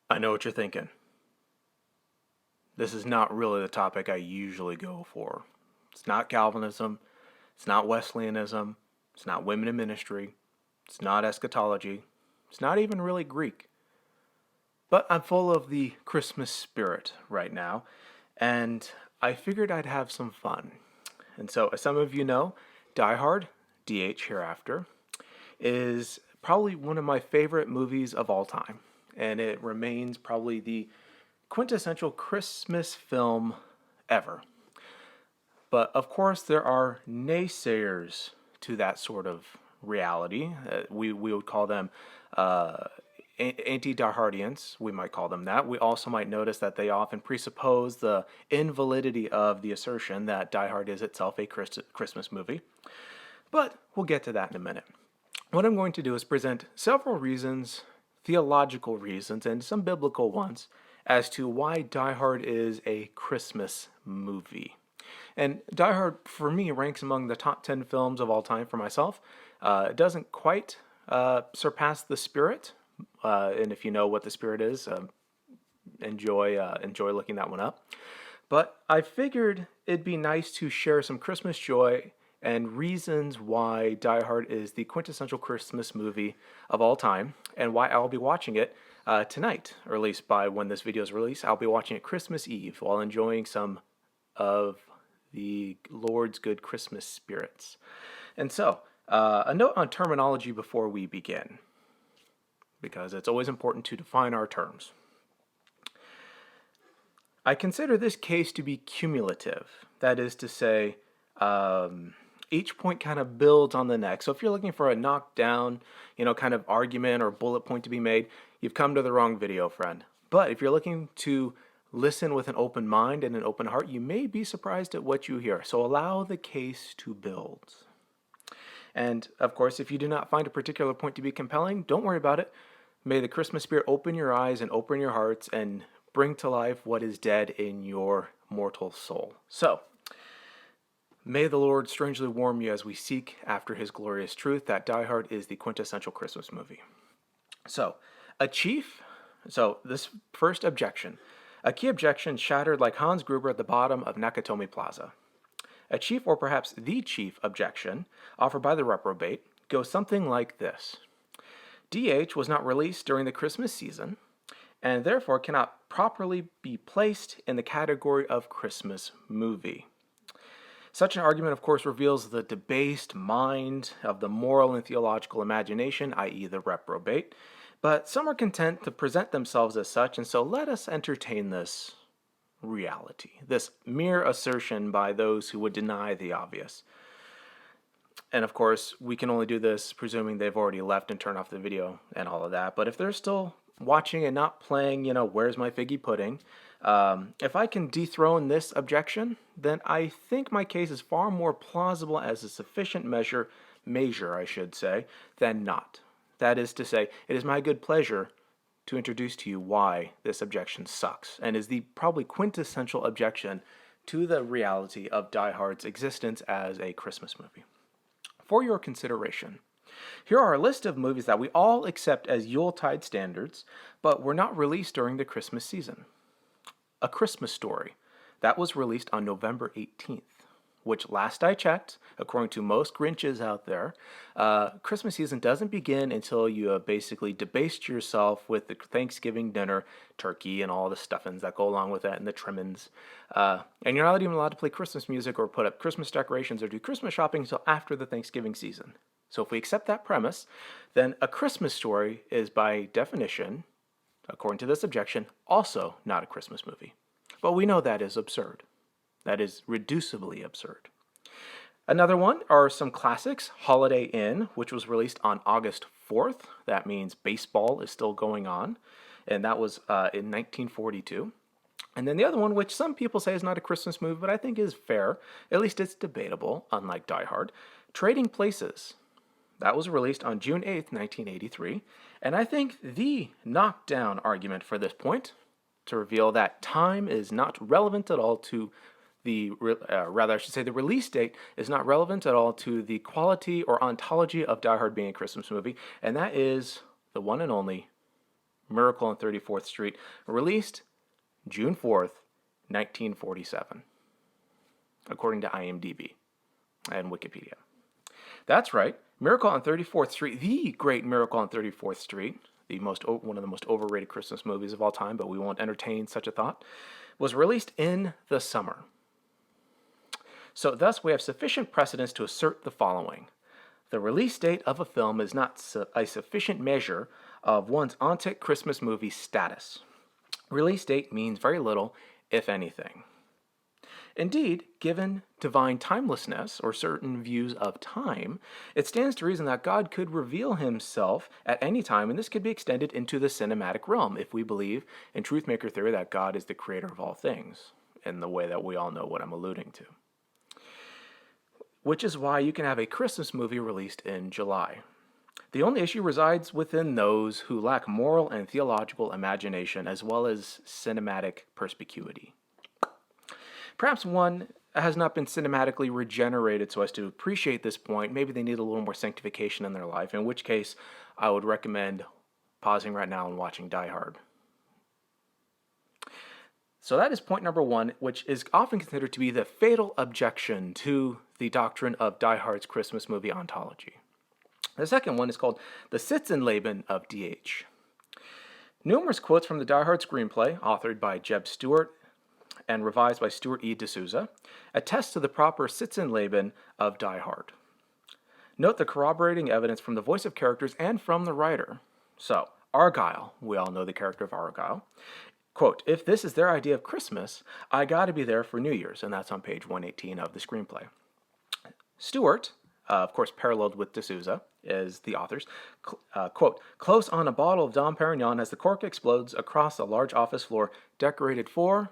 I know what you're thinking. This is not really the topic I usually go for. It's not Calvinism. It's not Wesleyanism. It's not women in ministry. It's not eschatology. It's not even really Greek. But I'm full of the Christmas spirit right now, and I figured I'd have some fun. And so, as some of you know, Die Hard, DH Hereafter, is probably one of my favorite movies of all time. And it remains probably the quintessential Christmas film ever. But of course, there are naysayers to that sort of reality. We would call them anti-Diehardians, we might call them that. We also might notice that they often presuppose the invalidity of the assertion that Die Hard is itself a Christmas movie. But we'll get to that in a minute. What I'm going to do is present several reasons, theological reasons, and some biblical ones, as to why Die Hard is a Christmas movie. And Die Hard, for me, ranks among the top 10 films of all time for myself. It doesn't quite surpass The Spirit, and if you know what The Spirit is, enjoy looking that one up. But I figured it'd be nice to share some Christmas joy and reasons why Die Hard is the quintessential Christmas movie of all time, and why I'll be watching it tonight, or at least by when this video is released. I'll be watching it Christmas Eve while enjoying some of the Lord's good Christmas spirits. And so, a note on terminology before we begin, because it's always important to define our terms. I consider this case to be cumulative. That is to say, each point kind of builds on the next. So if you're looking for a knockdown, kind of argument or bullet point to be made, you've come to the wrong video, friend. But if you're looking to listen with an open mind and an open heart, you may be surprised at what you hear. So allow the case to build. And of course, if you do not find a particular point to be compelling, don't worry about it. May the Christmas spirit open your eyes and open your hearts and bring to life what is dead in your mortal soul. So, may the Lord strangely warm you as we seek after his glorious truth that Die Hard is the quintessential Christmas movie. So, this first objection. A key objection shattered like Hans Gruber at the bottom of Nakatomi Plaza. A chief, or perhaps the chief objection, offered by the reprobate, goes something like this. DH was not released during the Christmas season, and therefore cannot properly be placed in the category of Christmas movie. Such an argument, of course, reveals the debased mind of the moral and theological imagination, i.e. the reprobate, but some are content to present themselves as such, and so let us entertain this reality, this mere assertion by those who would deny the obvious. And of course, we can only do this presuming they've already left and turned off the video and all of that. But if they're still watching and not playing, where's my figgy pudding? If I can dethrone this objection, then I think my case is far more plausible as a sufficient measure, I should say, than not. That is to say, it is my good pleasure to introduce to you why this objection sucks, and is the probably quintessential objection to the reality of Die Hard's existence as a Christmas movie. For your consideration, here are a list of movies that we all accept as Yuletide standards, but were not released during the Christmas season. A Christmas Story, that was released on November 18th, which last I checked, according to most Grinches out there, Christmas season doesn't begin until you have basically debased yourself with the Thanksgiving dinner, turkey, and all the stuffings that go along with that, and the trimmings. And you're not even allowed to play Christmas music or put up Christmas decorations or do Christmas shopping until after the Thanksgiving season. So if we accept that premise, then A Christmas Story is by definition, according to this objection, also not a Christmas movie. But we know that is absurd. That is reducibly absurd. Another one are some classics. Holiday Inn, which was released on August 4th. That means baseball is still going on. And that was in 1942. And then the other one, which some people say is not a Christmas movie, but I think is fair. At least it's debatable, unlike Die Hard. Trading Places. That was released on June 8th, 1983. And I think the knockdown argument for this point, to reveal that time is not relevant at all to the release date is not relevant at all to the quality or ontology of Die Hard being a Christmas movie, and that is the one and only Miracle on 34th Street, released June 4th, 1947, according to IMDb and Wikipedia. That's right, Miracle on 34th Street, the great Miracle on 34th Street, one of the most overrated Christmas movies of all time, but we won't entertain such a thought, was released in the summer. So thus we have sufficient precedence to assert the following. The release date of a film is not a sufficient measure of one's authentic Christmas movie status. Release date means very little, if anything. Indeed, given divine timelessness or certain views of time, it stands to reason that God could reveal himself at any time, and this could be extended into the cinematic realm if we believe in Truthmaker theory that God is the creator of all things, in the way that we all know what I'm alluding to. Which is why you can have a Christmas movie released in July. The only issue resides within those who lack moral and theological imagination as well as cinematic perspicuity. Perhaps one has not been cinematically regenerated so as to appreciate this point. Maybe they need a little more sanctification in their life, in which case I would recommend pausing right now and watching Die Hard. So that is point number one, which is often considered to be the fatal objection to the doctrine of Die Hard's Christmas movie ontology. The second one is called the Sitzenleben of DH. Numerous quotes from the Die Hard screenplay, authored by Jeb Stewart and revised by Stuart E. D'Souza, attest to the proper Sitzenleben of Die Hard. Note the corroborating evidence from the voice of characters and from the writer. So, Argyle, we all know the character of Argyle, quote, if this is their idea of Christmas, I gotta be there for New Year's, and that's on page 118 of the screenplay. Stewart, of course paralleled with D'Souza, is the authors, quote, close on a bottle of Dom Perignon as the cork explodes across a large office floor decorated for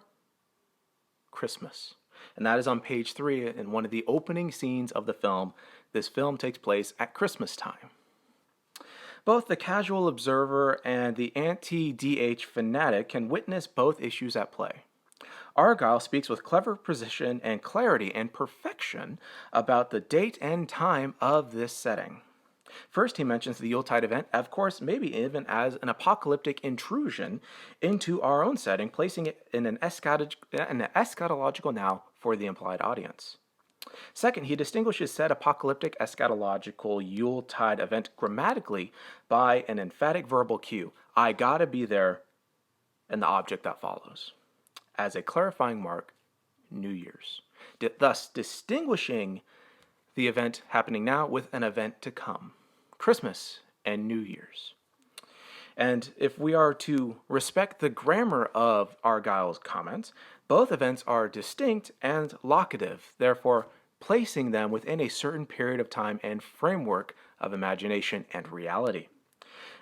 Christmas. And that is on page 3 in one of the opening scenes of the film. This film takes place at Christmas time. Both the casual observer and the anti-DH fanatic can witness both issues at play. Argyle speaks with clever precision and clarity and perfection about the date and time of this setting. First, he mentions the Yuletide event, of course, maybe even as an apocalyptic intrusion into our own setting, placing it in an eschatological now for the implied audience. Second, he distinguishes said apocalyptic eschatological Yuletide event grammatically by an emphatic verbal cue, I gotta be there, and the object that follows, as a clarifying mark, New Year's, thus distinguishing the event happening now with an event to come, Christmas and New Year's. And if we are to respect the grammar of Argyle's comments, both events are distinct and locative, therefore placing them within a certain period of time and framework of imagination and reality.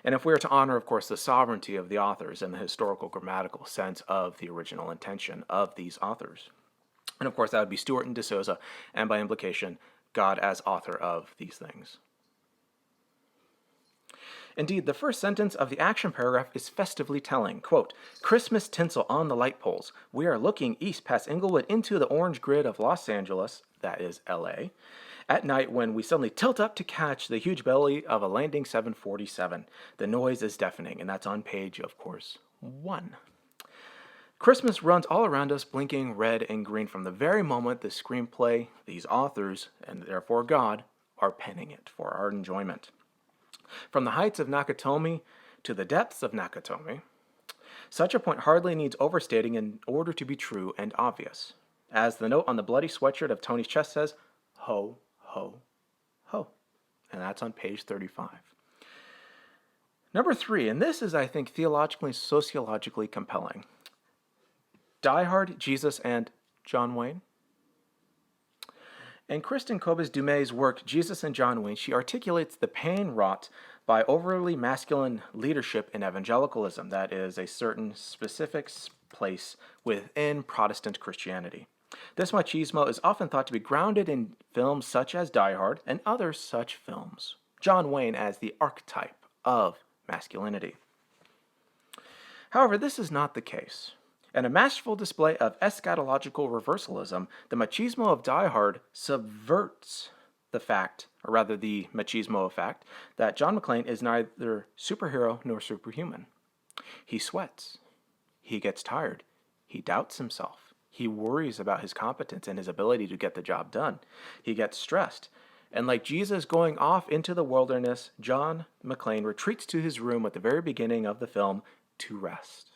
And if we are to honor, of course, the sovereignty of the authors and the historical grammatical sense of the original intention of these authors. And of course, that would be Stewart and D'Souza, and by implication, God as author of these things. Indeed, the first sentence of the action paragraph is festively telling, quote, Christmas tinsel on the light poles. We are looking east past Inglewood into the orange grid of Los Angeles, that is LA, at night when we suddenly tilt up to catch the huge belly of a landing 747. The noise is deafening, and that's on page, of course, 1. Christmas runs all around us, blinking red and green from the very moment the screenplay, these authors, and therefore God, are penning it for our enjoyment. From the heights of Nakatomi to the depths of Nakatomi, such a point hardly needs overstating in order to be true and obvious. As the note on the bloody sweatshirt of Tony's chest says, ho, ho, ho. And that's on page 35. Number 3, and this is, I think, theologically and sociologically compelling. Die Hard, Jesus, and John Wayne. In Kristen Kobes-Dumay's work, Jesus and John Wayne, she articulates the pain wrought by overly masculine leadership in evangelicalism, that is, a certain specific place within Protestant Christianity. This machismo is often thought to be grounded in films such as Die Hard and other such films. John Wayne as the archetype of masculinity. However, this is not the case. In a masterful display of eschatological reversalism, the machismo of Die Hard subverts the fact, or rather the machismo of fact, that John McClane is neither superhero nor superhuman. He sweats. He gets tired. He doubts himself. He worries about his competence and his ability to get the job done. He gets stressed. And like Jesus going off into the wilderness, John McClane retreats to his room at the very beginning of the film to rest.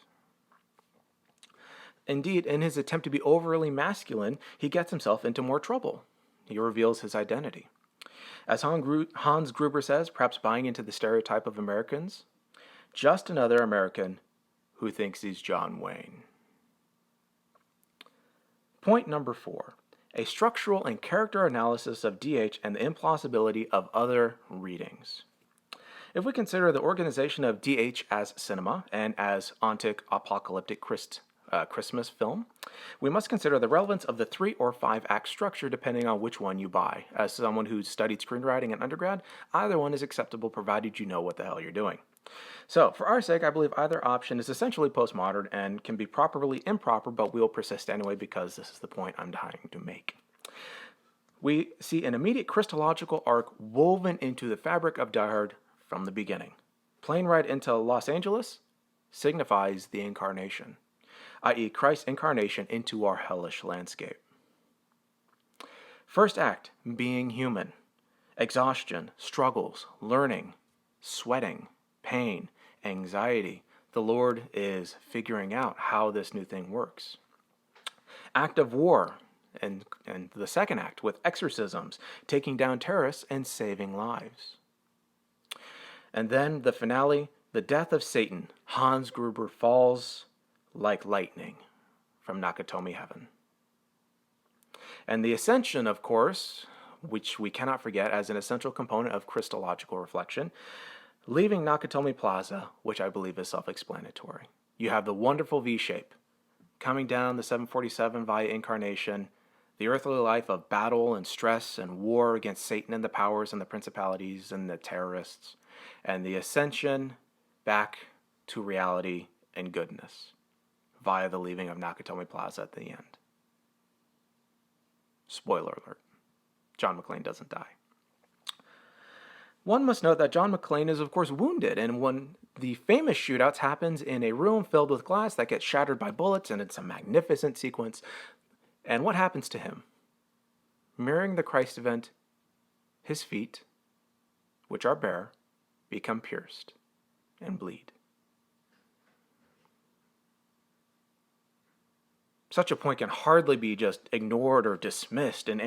Indeed, in his attempt to be overly masculine, he gets himself into more trouble. He reveals his identity. As Hans Gruber says, perhaps buying into the stereotype of Americans, just another American who thinks he's John Wayne. Point number 4, a structural and character analysis of DH and the implausibility of other readings. If we consider the organization of DH as cinema and as ontic apocalyptic Christmas film, we must consider the relevance of the 3 or 5 act structure depending on which one you buy. As someone who studied screenwriting in undergrad, either one is acceptable provided you know what the hell you're doing. So, for our sake, I believe either option is essentially postmodern and can be properly improper, but will persist anyway because this is the point I'm trying to make. We see an immediate Christological arc woven into the fabric of Die Hard from the beginning. Plane ride into Los Angeles signifies the incarnation, i.e. Christ's incarnation into our hellish landscape. First act, being human. Exhaustion, struggles, learning, sweating, pain, anxiety. The Lord is figuring out how this new thing works. Act of war, and the second act with exorcisms, taking down terrorists and saving lives. And then the finale, the death of Satan. Hans Gruber falls like lightning from Nakatomi heaven. And the ascension, of course, which we cannot forget as an essential component of Christological reflection, leaving Nakatomi Plaza, which I believe is self-explanatory. You have the wonderful V-shape, coming down the 747 via incarnation, the earthly life of battle and stress and war against Satan and the powers and the principalities and the terrorists, and the ascension back to reality and goodness via the leaving of Nakatomi Plaza at the end. Spoiler alert, John McClane doesn't die. One must note that John McClane is, of course, wounded, and when the famous shootouts happens in a room filled with glass that gets shattered by bullets, and it's a magnificent sequence. And what happens to him? Mirroring the Christ event, his feet, which are bare, become pierced and bleed. Such a point can hardly be just ignored or dismissed in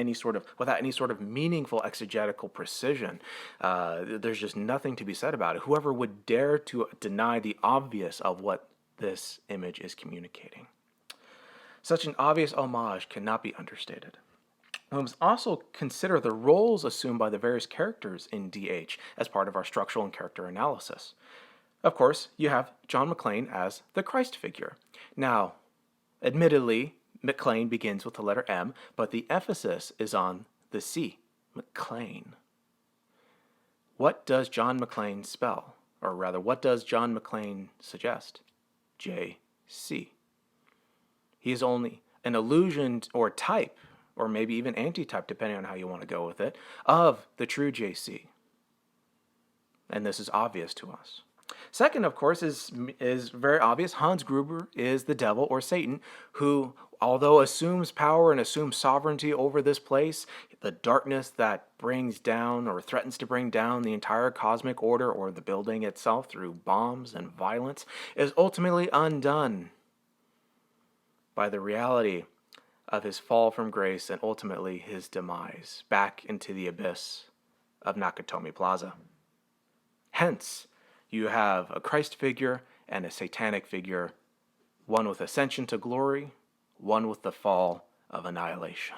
without any sort of meaningful exegetical precision. There's just nothing to be said about it. Whoever would dare to deny the obvious of what this image is communicating. Such an obvious homage cannot be understated. We must also consider the roles assumed by the various characters in DH as part of our structural and character analysis. Of course, you have John McClane as the Christ figure. Now, admittedly, McClane begins with the letter M, but the emphasis is on the C, McClane. What does John McClane spell? Or rather, what does John McClane suggest? J-C. He is only an allusion or type, or maybe even anti-type, depending on how you want to go with it, of the true JC. And this is obvious to us. Second, of course, is very obvious. Hans Gruber is the devil or Satan, who, although assumes power and assumes sovereignty over this place, the darkness that brings down or threatens to bring down the entire cosmic order or the building itself through bombs and violence, is ultimately undone by the reality of his fall from grace and ultimately his demise back into the abyss of Nakatomi Plaza. Hence, you have a Christ figure and a satanic figure, one with ascension to glory, one with the fall of annihilation.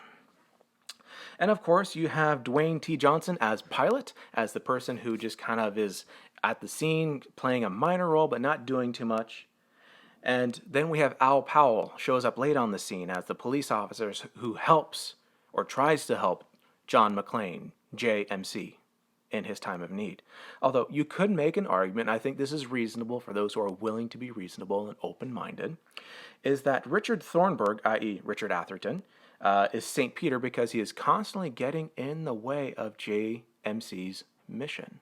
And of course, you have Dwayne T. Johnson as Pilate, as the person who just kind of is at the scene, playing a minor role but not doing too much. And then we have Al Powell, shows up late on the scene as the police officer who helps or tries to help John McClane, JMC, in his time of need. Although you could make an argument, and I think this is reasonable for those who are willing to be reasonable and open-minded, is that Richard Thornburg, i.e. Richard Atherton, is St. Peter because he is constantly getting in the way of JMC's mission,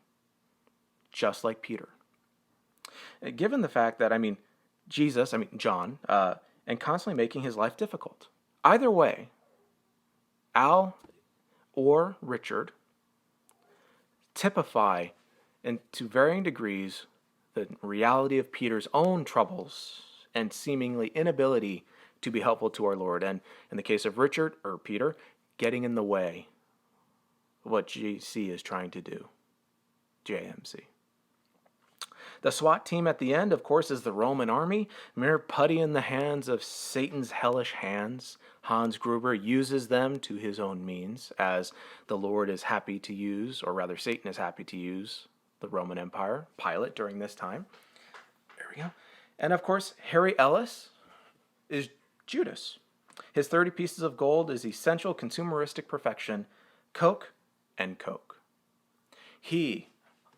just like Peter. Given the fact that, John, and constantly making his life difficult. Either way, Al or Richard typify, and to varying degrees, the reality of Peter's own troubles and seemingly inability to be helpful to our Lord. And in the case of Richard, or Peter, getting in the way of what GC is trying to do. JMC. The SWAT team at the end, of course, is the Roman army, mere putty in the hands of Satan's hellish hands. Hans Gruber uses them to his own means, as the Lord is happy to use, or rather Satan is happy to use, the Roman Empire, Pilate, during this time. There we go. And of course, Harry Ellis is Judas. His 30 pieces of gold is essential consumeristic perfection, Coke and Coke. He,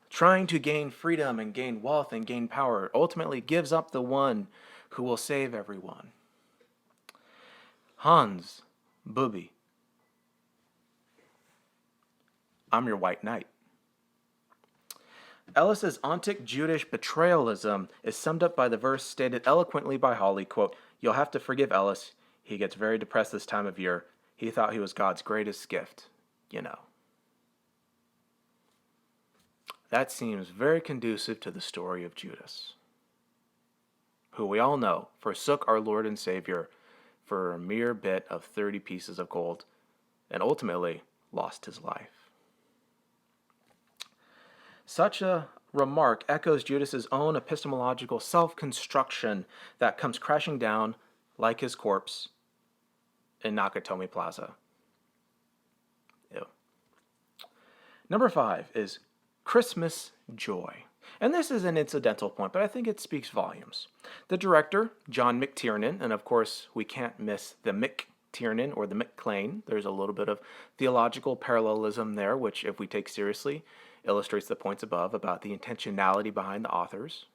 trying to gain freedom and gain wealth and gain power, ultimately gives up the one who will save everyone. Hans, Booby, I'm your white knight. Ellis's ontic Judas betrayalism is summed up by the verse stated eloquently by Holly, quote, "You'll have to forgive Ellis. He gets very depressed this time of year. He thought he was God's greatest gift, you know." That seems very conducive to the story of Judas, who we all know forsook our Lord and Savior for a mere bit of 30 pieces of gold and ultimately lost his life. Such a remark echoes Judas's own epistemological self-construction that comes crashing down like his corpse in Nakatomi Plaza. Ew. Number 5 is Christmas joy. And this is an incidental point, but I think it speaks volumes. The director, John McTiernan, and of course we can't miss the McTiernan or the McClane. There's a little bit of theological parallelism there, which if we take seriously, illustrates the points above about the intentionality behind the authors.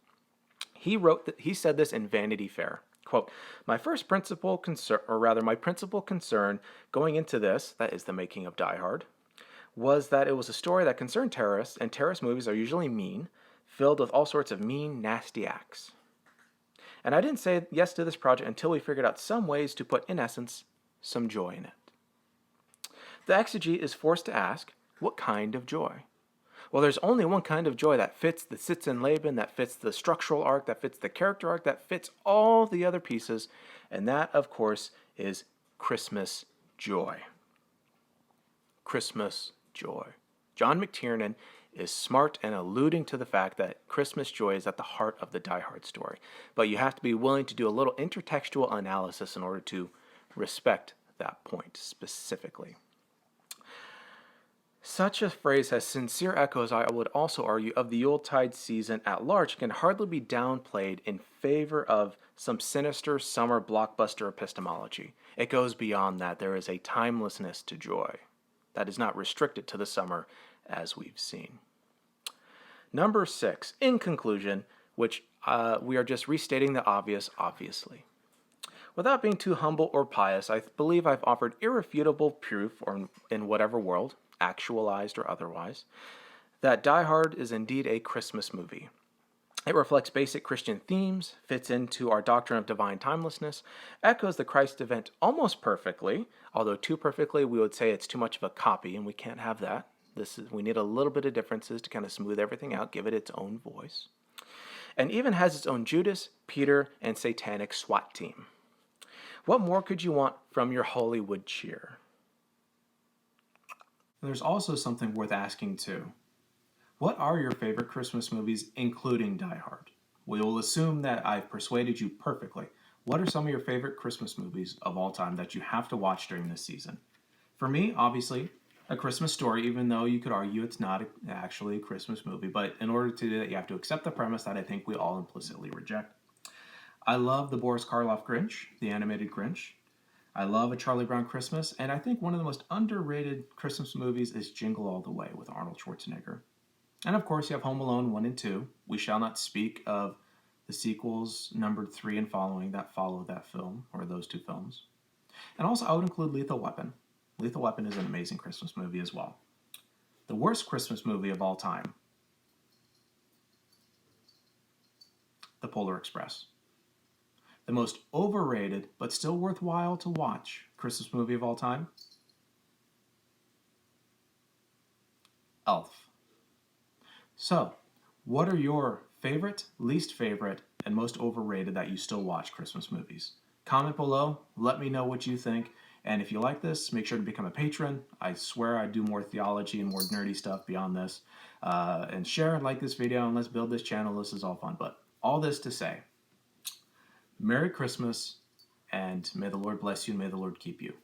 He said this in Vanity Fair. Quote, my principal concern going into this, that is the making of Die Hard, was that it was a story that concerned terrorists, and terrorist movies are usually mean, filled with all sorts of mean, nasty acts. And I didn't say yes to this project until we figured out some ways to put, in essence, some joy in it. The exegete is forced to ask, what kind of joy? Well, there's only one kind of joy that fits the Sitz-en-Leben, that fits the structural arc, that fits the character arc, that fits all the other pieces, and that, of course, is Christmas joy. Christmas joy. John McTiernan is smart and alluding to the fact that Christmas joy is at the heart of the Die Hard story. But you have to be willing to do a little intertextual analysis in order to respect that point specifically. Such a phrase has sincere echoes, I would also argue, of the Yuletide season at large, can hardly be downplayed in favor of some sinister summer blockbuster epistemology. It goes beyond that. There is a timelessness to joy that is not restricted to the summer, as we've seen. Number 6, in conclusion, which we are just restating the obvious, obviously. Without being too humble or pious, I believe I've offered irrefutable proof, or in whatever world, actualized or otherwise, that Die Hard is indeed a Christmas movie. It reflects basic Christian themes, fits into our doctrine of divine timelessness, echoes the Christ event almost perfectly, although too perfectly we would say it's too much of a copy, and we can't have that. We need a little bit of differences to kind of smooth everything out, give it its own voice. And even has its own Judas, Peter, and satanic SWAT team. What more could you want from your Hollywood cheer? There's also something worth asking too. What are your favorite Christmas movies, including Die Hard? We will assume that I've persuaded you perfectly. What are some of your favorite Christmas movies of all time that you have to watch during this season? For me, obviously, A Christmas Story, even though you could argue it's not actually a Christmas movie. But in order to do that, you have to accept the premise that I think we all implicitly reject. I love the Boris Karloff Grinch, the animated Grinch. I love A Charlie Brown Christmas, and I think one of the most underrated Christmas movies is Jingle All the Way with Arnold Schwarzenegger. And of course, you have Home Alone 1 and 2. We shall not speak of the sequels numbered 3 and following that follow that film, or those two films. And also, I would include Lethal Weapon. Lethal Weapon is an amazing Christmas movie as well. The worst Christmas movie of all time. The Polar Express. The most overrated, but still worthwhile to watch Christmas movie of all time? Elf. So, what are your favorite, least favorite, and most overrated that you still watch Christmas movies? Comment below, let me know what you think, and if you like this, make sure to become a patron. I swear I do more theology and more nerdy stuff beyond this. And share and like this video, and let's build this channel. This is all fun. But all this to say, Merry Christmas, and may the Lord bless you, and may the Lord keep you.